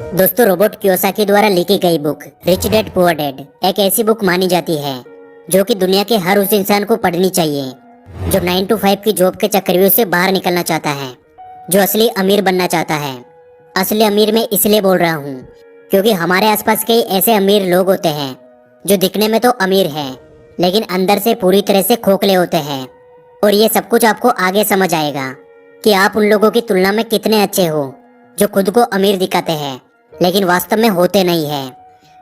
दोस्तों, robot Kiyosaki द्वारा लिखी गई book rich dad poor dad एक ऐसी बुक मानी जाती है जो कि दुनिया के हर उस इंसान को पढ़नी चाहिए जो 9 to 5 की जॉब के चक्रव्यूह से बाहर निकलना चाहता है, जो असली अमीर बनना चाहता है। असली अमीर मैं इसलिए बोल रहा हूँ क्योंकि हमारे आसपास कई ऐसे अमीर लोग होते हैं जो दिखने में तो अमीर हैं लेकिन अंदर से पूरी तरह से खोखले होते हैं। और ये सब कुछ आपको आगे समझ आएगा कि आप उन लोगों की तुलना में कितने अच्छे हो जो खुद को अमीर दिखाते हैं लेकिन वास्तव में होते नहीं है।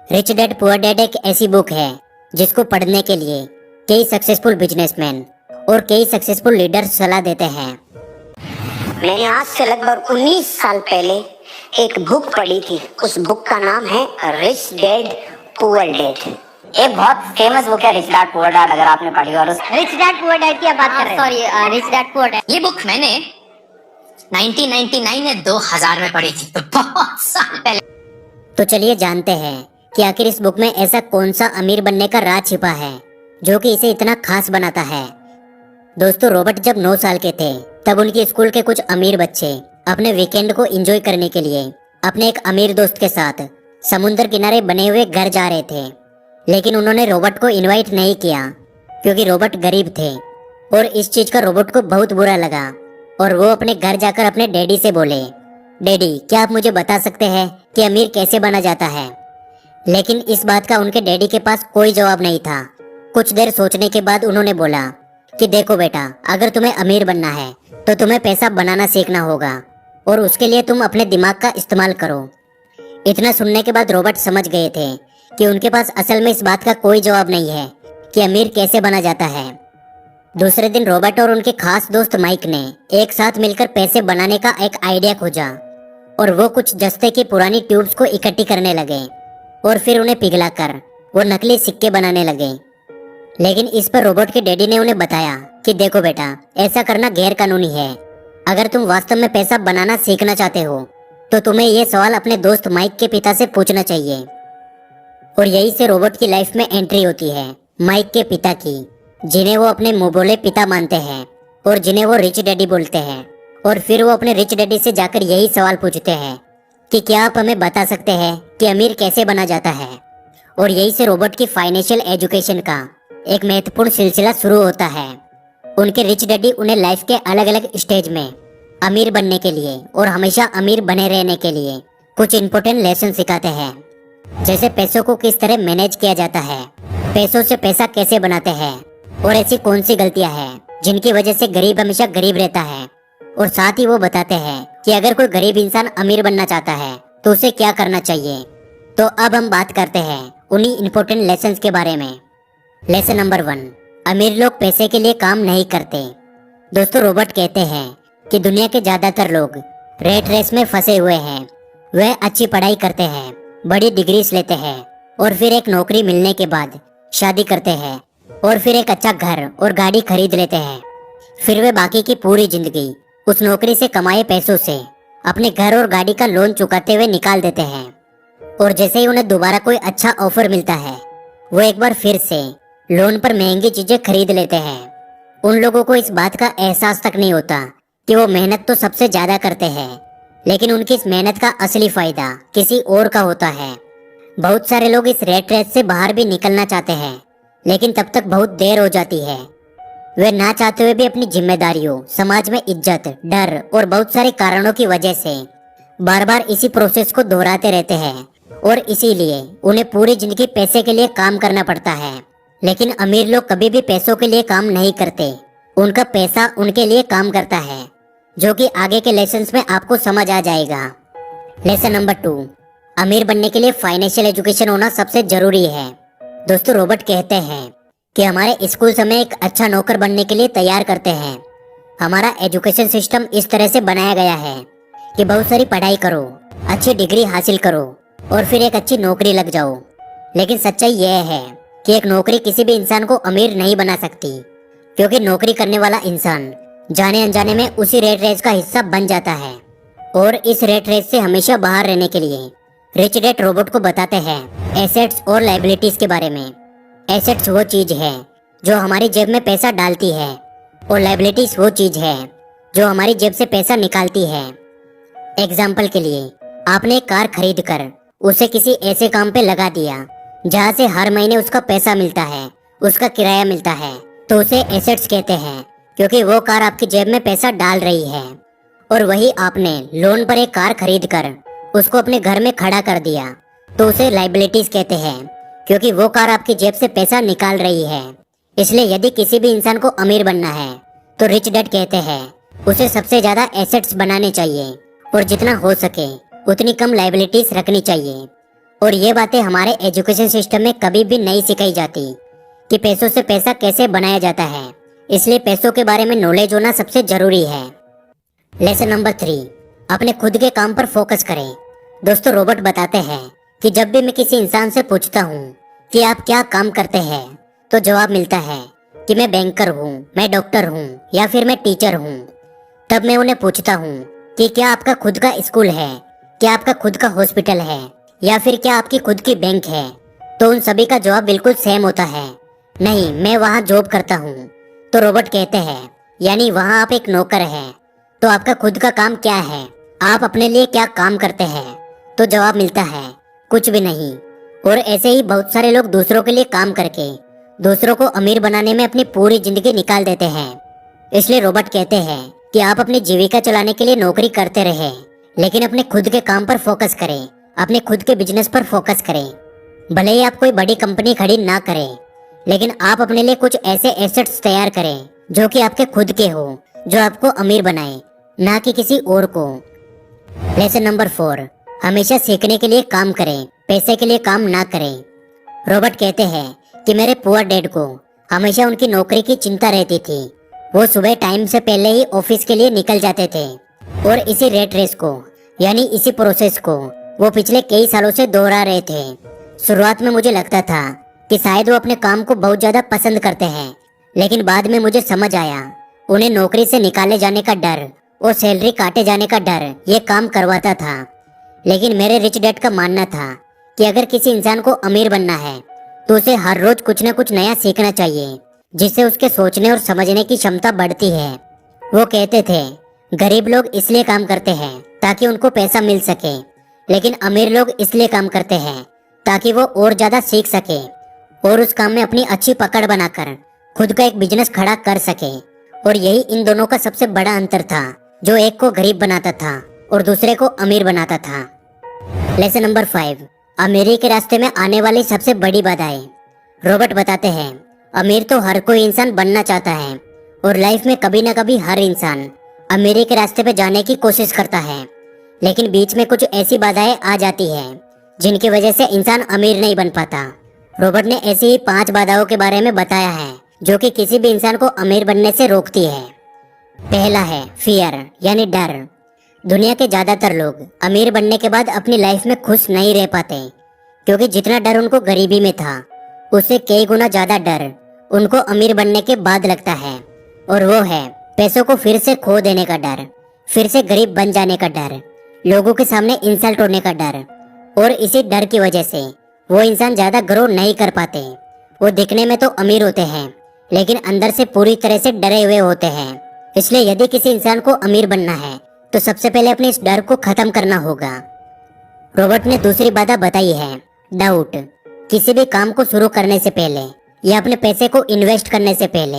रिच डैड पुअर डैड एक ऐसी बुक है जिसको पढ़ने के लिए कई सक्सेसफुल बिजनेसमैन और कई सक्सेसफुल लीडर्स सलाह देते हैं। मैंने आज से लगभग 19 साल पहले एक बुक पढ़ी थी। उस बुक का नाम है रिच डैड पुअर डैड। एक बहुत फेमस बुक है रिच डैड पुअर डैड, अगर आपने पढ़ी हो। रिच डैड पुअर डैड की बात कर रहे हैं। Sorry, rich dad poor dad. ये बुक मैंने 1999 या 2000 में पढ़ी थी, तो बहुत साल पहले। तो चलिए जानते हैं कि आखिर इस बुक में ऐसा कौन सा अमीर बनने का राज छिपा है जो कि इसे इतना खास बनाता है। दोस्तों, रॉबर्ट जब 9 साल के थे तब उनके स्कूल के कुछ अमीर बच्चे अपने वीकेंड को एंजॉय करने के लिए अपने एक अमीर दोस्त के साथ समुद्र किनारे बने हुए घर जा रहे थे। लेकिन उन्होंने रॉबर्ट को इनवाइट नहीं किया क्योंकि रॉबर्ट गरीब थे और इस चीज का रॉबर्ट को बहुत बुरा लगा और वो अपने घर जाकर अपने डैडी से बोले, डैडी क्या आप मुझे बता सकते हैं कि अमीर कैसे बना जाता है। लेकिन इस बात का उनके डैडी के पास कोई जवाब नहीं था। कुछ देर सोचने के बाद उन्होंने बोला कि देखो बेटा, अगर तुम्हें अमीर बनना है तो तुम्हें पैसा बनाना सीखना होगा और उसके लिए तुम अपने दिमाग का इस्तेमाल करो। इतना सुनने के बाद रॉबर्ट समझ गए थे कि उनके पास असल में इस बात का कोई जवाब नहीं है कि अमीर कैसे बना जाता है। दूसरे दिन रॉबर्ट और उनके खास दोस्त माइक ने एक साथ मिलकर पैसे बनाने का एक आइडिया खोजा और वो कुछ जस्ते की पुरानी ट्यूब्स को इकट्ठी करने लगे और फिर उन्हें पिघलाकर वो नकली सिक्के बनाने लगे। लेकिन इस पर रॉबर्ट के डैडी ने उन्हें बताया कि देखो बेटा, ऐसा करना गैर कानूनी है। अगर तुम वास्तव में पैसा बनाना सीखना चाहते हो तो तुम्हें ये सवाल अपने दोस्त माइक के पिता से पूछना चाहिए। और यही से रॉबर्ट की लाइफ में एंट्री होती है माइक के पिता की, जिन्हें वो अपने मुंह बोले पिता मानते हैं और जिन्हें वो रिच डैडी बोलते हैं। और फिर वो अपने रिच डैडी से जाकर यही सवाल पूछते हैं कि क्या आप हमें बता सकते हैं कि अमीर कैसे बना जाता है। और यही से रॉबर्ट की फाइनेंशियल एजुकेशन का एक महत्वपूर्ण सिलसिला शुरू होता है। उनके रिच डैडी उन्हें लाइफ के अलग अलग स्टेज में अमीर बनने के लिए और हमेशा अमीर बने रहने के लिए कुछ इंपॉर्टेंट लेसन सिखाते हैं, जैसे पैसों को किस तरह मैनेज किया जाता है, पैसों से पैसा कैसे बनाते हैं और ऐसी कौन सी गलतियां हैं जिनकी वजह से गरीब हमेशा गरीब रहता है। और साथ ही वो बताते हैं कि अगर कोई गरीब इंसान अमीर बनना चाहता है तो उसे क्या करना चाहिए। तो अब हम बात करते हैं उन्हीं इंपॉर्टेंट लेसन्स के बारे में। लेसन नंबर 1, अमीर लोग पैसे के लिए काम नहीं करते। दोस्तों, रॉबर्ट कहते हैं कि दुनिया के ज्यादातर लोग रेट रेस में फंसे हुए हैं। वह अच्छी पढ़ाई करते हैं, बड़ी डिग्रीज लेते हैं और फिर एक नौकरी मिलने के बाद शादी करते हैं और फिर एक अच्छा घर और गाड़ी खरीद लेते हैं। फिर वे बाकी की पूरी जिंदगी उस नौकरी से कमाए पैसों से अपने घर और गाड़ी का लोन चुकाते हुए निकाल देते हैं। और जैसे ही उन्हें दोबारा कोई अच्छा ऑफर मिलता है वो एक बार फिर से लोन पर महंगी चीजें खरीद लेते हैं। उन लोगों को इस बात का एहसास तक नहीं होता कि वो मेहनत तो सबसे ज्यादा करते हैं, लेकिन उनकी इस मेहनत का असली फायदा किसी और का होता है। बहुत सारे लोग इस रेट रेस से बाहर भी निकलना चाहते हैं लेकिन तब तक बहुत देर हो जाती है। वे ना चाहते हुए भी अपनी जिम्मेदारियों, समाज में इज्जत, डर और बहुत सारे कारणों की वजह से बार बार इसी प्रोसेस को दोहराते रहते हैं और इसीलिए उन्हें पूरी जिंदगी पैसे के लिए काम करना पड़ता है। लेकिन अमीर लोग कभी भी पैसों के लिए काम नहीं करते, उनका पैसा उनके लिए काम करता है, जो कि आगे के लेसन्स में आपको समझ आ जाएगा। लेसन नंबर 2, अमीर बनने के लिए फाइनेंशियल एजुकेशन होना सबसे जरूरी है। दोस्तों, रॉबर्ट कहते हैं कि हमारे स्कूल हमें एक अच्छा नौकर बनने के लिए तैयार करते हैं। हमारा एजुकेशन सिस्टम इस तरह से बनाया गया है कि बहुत सारी पढ़ाई करो, अच्छी डिग्री हासिल करो और फिर एक अच्छी नौकरी लग जाओ। लेकिन सच्चाई यह है कि एक नौकरी किसी भी इंसान को अमीर नहीं बना सकती, क्योंकि नौकरी करने वाला इंसान जाने अनजाने में उसी रेट रेस का हिस्सा बन जाता है। और इस रेट रेस से हमेशा बाहर रहने के लिए रिच डैड रॉबर्ट को बताते हैं एसेट्स और लायबिलिटीज के बारे में। एसेट्स वो चीज है जो हमारी जेब में पैसा डालती है और लायबिलिटीज वो चीज है जो हमारी जेब से पैसा निकालती है। एग्जाम्पल के लिए आपने एक कार खरीद कर उसे किसी ऐसे काम पे लगा दिया जहाँ से हर महीने उसका पैसा मिलता है, उसका किराया मिलता है, तो उसे एसेट्स कहते हैं, क्योंकि वो कार आपकी जेब में पैसा डाल रही है। और वही आपने लोन पर एक कार खरीद कर उसको अपने घर में खड़ा कर दिया, तो उसे लाइबिलिटीज कहते हैं, क्योंकि वो कार आपकी जेब से पैसा निकाल रही है। इसलिए यदि किसी भी इंसान को अमीर बनना है तो रिच डैड कहते हैं उसे सबसे ज्यादा एसेट्स बनाने चाहिए और जितना हो सके उतनी कम लाइबिलिटीज रखनी चाहिए। और ये बातें हमारे एजुकेशन सिस्टम में कभी भी नहीं सिखाई जाती कि पैसों से पैसा कैसे बनाया जाता है। इसलिए पैसों के बारे में नॉलेज होना सबसे जरूरी है। लेसन नंबर 3, अपने खुद के काम पर फोकस करें। दोस्तों, रॉबर्ट बताते हैं कि जब भी मैं किसी इंसान से पूछता हूँ कि आप क्या काम करते हैं, तो जवाब मिलता है कि मैं बैंकर हूँ, मैं डॉक्टर हूँ या फिर मैं टीचर हूँ। तब मैं उन्हें पूछता हूँ कि क्या आपका खुद का स्कूल है, क्या आपका खुद का हॉस्पिटल है, या फिर क्या आपकी खुद की बैंक है? तो उन सभी का जवाब बिल्कुल सेम होता है, नहीं, मैं वहाँ जॉब करता हूँ। तो रॉबर्ट कहते हैं यानी वहाँ आप एक नौकर हैं। तो आपका खुद का काम क्या है? आप अपने लिए क्या काम करते हैं? तो जवाब मिलता है कुछ भी नहीं। और ऐसे ही बहुत सारे लोग दूसरों के लिए काम करके दूसरों को अमीर बनाने में अपनी पूरी जिंदगी निकाल देते हैं। इसलिए रॉबर्ट कहते हैं कि आप अपनी जीविका चलाने के लिए नौकरी करते रहे, लेकिन अपने खुद के काम पर फोकस करें, अपने खुद के बिजनेस पर फोकस करें। भले ही आप कोई बड़ी कंपनी खड़ी ना करें, लेकिन आप अपने लिए कुछ ऐसे एसेट्स तैयार करें जो कि आपके खुद के हो, जो आपको अमीर बनाए, ना कि किसी और को। लेसन नंबर 4, हमेशा सीखने के लिए काम करें, पैसे के लिए काम ना करें। रॉबर्ट कहते हैं कि मेरे पुअर डैड को हमेशा उनकी नौकरी की चिंता रहती थी। वो सुबह टाइम से पहले ही ऑफिस के लिए निकल जाते थे और इसी रेट रेस को यानी इसी प्रोसेस को वो पिछले कई सालों से दोहरा रहे थे। शुरुआत में मुझे लगता था कि शायद वो अपने काम को बहुत ज्यादा पसंद करते हैं, लेकिन बाद में मुझे समझ आया उन्हें नौकरी से निकाले जाने का डर और सैलरी काटे जाने का डर ये काम करवाता था। लेकिन मेरे रिच डैड का मानना था कि अगर किसी इंसान को अमीर बनना है तो उसे हर रोज कुछ न कुछ नया सीखना चाहिए, जिससे उसके सोचने और समझने की क्षमता बढ़ती है। वो कहते थे गरीब लोग इसलिए काम करते हैं ताकि उनको पैसा मिल सके, लेकिन अमीर लोग इसलिए काम करते हैं ताकि वो और ज्यादा सीख सके और उस काम में अपनी अच्छी पकड़ बनाकर खुद का एक बिजनेस खड़ा कर सके। और यही इन दोनों का सबसे बड़ा अंतर था, जो एक को गरीब बनाता था और दूसरे को अमीर बनाता था। लेसन नंबर 5, अमीरी के रास्ते में आने वाली सबसे बड़ी बाधाएं। रॉबर्ट बताते हैं अमीर तो हर कोई इंसान बनना चाहता है और लाइफ में कभी ना कभी हर इंसान अमीरी के रास्ते पे जाने की कोशिश करता है, लेकिन बीच में कुछ ऐसी बाधाएं आ जाती है जिनकी वजह से इंसान अमीर नहीं बन पाता। रॉबर्ट ने ऐसी ही 5 बाधाओं के बारे में बताया है जो कि किसी भी इंसान को अमीर बनने से रोकती है। पहला है फियर यानी डर। दुनिया के ज्यादातर लोग अमीर बनने के बाद अपनी लाइफ में खुश नहीं रह पाते, क्योंकि जितना डर उनको गरीबी में था उससे कई गुना ज्यादा डर उनको अमीर बनने के बाद लगता है, और वो है पैसों को फिर से खो देने का डर, फिर से गरीब बन जाने का डर, लोगों के सामने इंसल्ट होने का डर। और इसी डर की वजह से वो इंसान ज्यादा ग्रो नहीं कर पाते। वो दिखने में तो अमीर होते हैं, लेकिन अंदर से पूरी तरह से डरे हुए होते हैं। इसलिए यदि किसी इंसान को अमीर बनना है तो सबसे पहले अपने इस डर को खत्म करना होगा। रॉबर्ट ने दूसरी बाधा बताई है डाउट। किसी भी काम को शुरू करने से पहले या अपने पैसे को इन्वेस्ट करने से पहले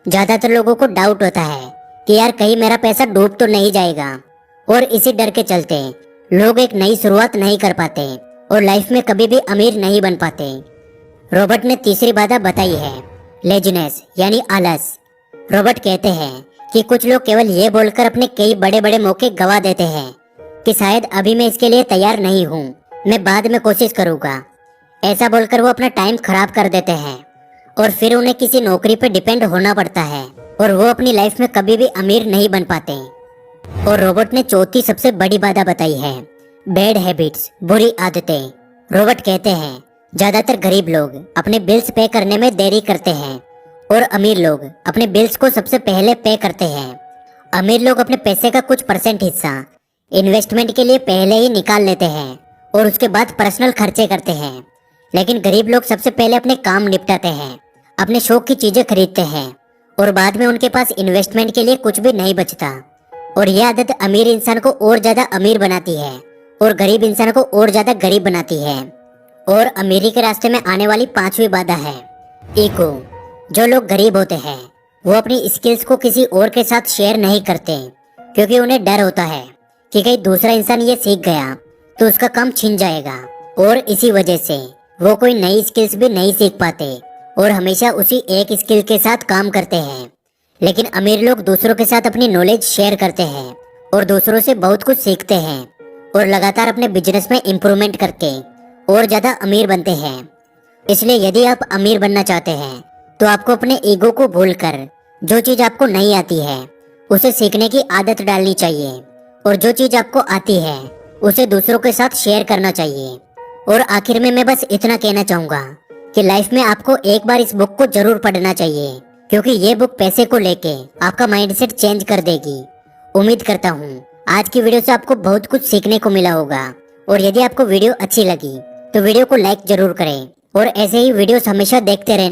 ज्यादातर लोगों को डाउट होता है कि यार कहीं मेरा पैसा डूब तो नहीं जाएगा, और इसी डर के चलते लोग एक नई शुरुआत नहीं कर पाते और लाइफ में कभी भी अमीर नहीं बन पाते। रॉबर्ट ने तीसरी बाधा बताई है लेजीनेस यानी आलस। रॉबर्ट कहते हैं कि कुछ लोग केवल ये बोलकर अपने कई बड़े बड़े मौके गवा देते हैं कि शायद अभी मैं इसके लिए तैयार नहीं हूँ, मैं बाद में कोशिश करूंगा। ऐसा बोलकर वो अपना टाइम खराब कर देते हैं और फिर उन्हें किसी नौकरी पर डिपेंड होना पड़ता है और वो अपनी लाइफ में कभी भी अमीर नहीं बन पाते। और रॉबर्ट ने चौथी सबसे बड़ी बाधा बताई है बैड हैबिट्स, बुरी आदतें। रॉबर्ट कहते हैं ज्यादातर गरीब लोग अपने बिल्स पे करने में देरी करते हैं और अमीर लोग अपने बिल्स को सबसे पहले पे करते हैं। अमीर लोग अपने पैसे का कुछ परसेंट हिस्सा इन्वेस्टमेंट के लिए पहले ही निकाल लेते हैं और उसके बाद पर्सनल खर्चे करते हैं, लेकिन गरीब लोग सबसे पहले अपने काम निपटाते हैं, अपने शौक की चीजें खरीदते हैं और बाद में उनके पास इन्वेस्टमेंट के लिए कुछ भी नहीं बचता। और यह आदत अमीर इंसान को और ज्यादा अमीर बनाती है और गरीब इंसान को और ज्यादा गरीब बनाती है। और अमीरी के रास्ते में आने वाली 5वीं बाधा है ईगो। जो लोग गरीब होते हैं वो अपनी स्किल्स को किसी और के साथ शेयर नहीं करते, क्योंकि उन्हें डर होता है कि कहीं दूसरा इंसान ये सीख गया तो उसका काम छिन जाएगा। और इसी वजह से वो कोई नई स्किल्स भी नहीं सीख पाते और हमेशा उसी एक स्किल के साथ काम करते हैं। लेकिन अमीर लोग दूसरों के साथ अपनी नॉलेज शेयर करते हैं और दूसरों से बहुत कुछ सीखते हैं और लगातार अपने बिजनेस में इम्प्रूवमेंट करके और ज्यादा अमीर बनते हैं। इसलिए यदि आप अमीर बनना चाहते हैं तो आपको अपने ईगो को भूलकर जो चीज आपको नहीं आती है उसे सीखने की आदत डालनी चाहिए, और जो चीज आपको आती है उसे दूसरों के साथ शेयर करना चाहिए। और आखिर में मैं बस इतना कहना चाहूंगा कि लाइफ में आपको एक बार इस बुक को जरूर पढ़ना चाहिए, क्योंकि ये बुक पैसे को लेके आपका माइंडसेट चेंज कर देगी। उम्मीद करता हूँ आज की वीडियो से आपको बहुत कुछ सीखने को मिला होगा। और यदि आपको वीडियो अच्छी लगी तो वीडियो को लाइक जरूर करें और ऐसे ही वीडियोस हमेशा देखते रहें।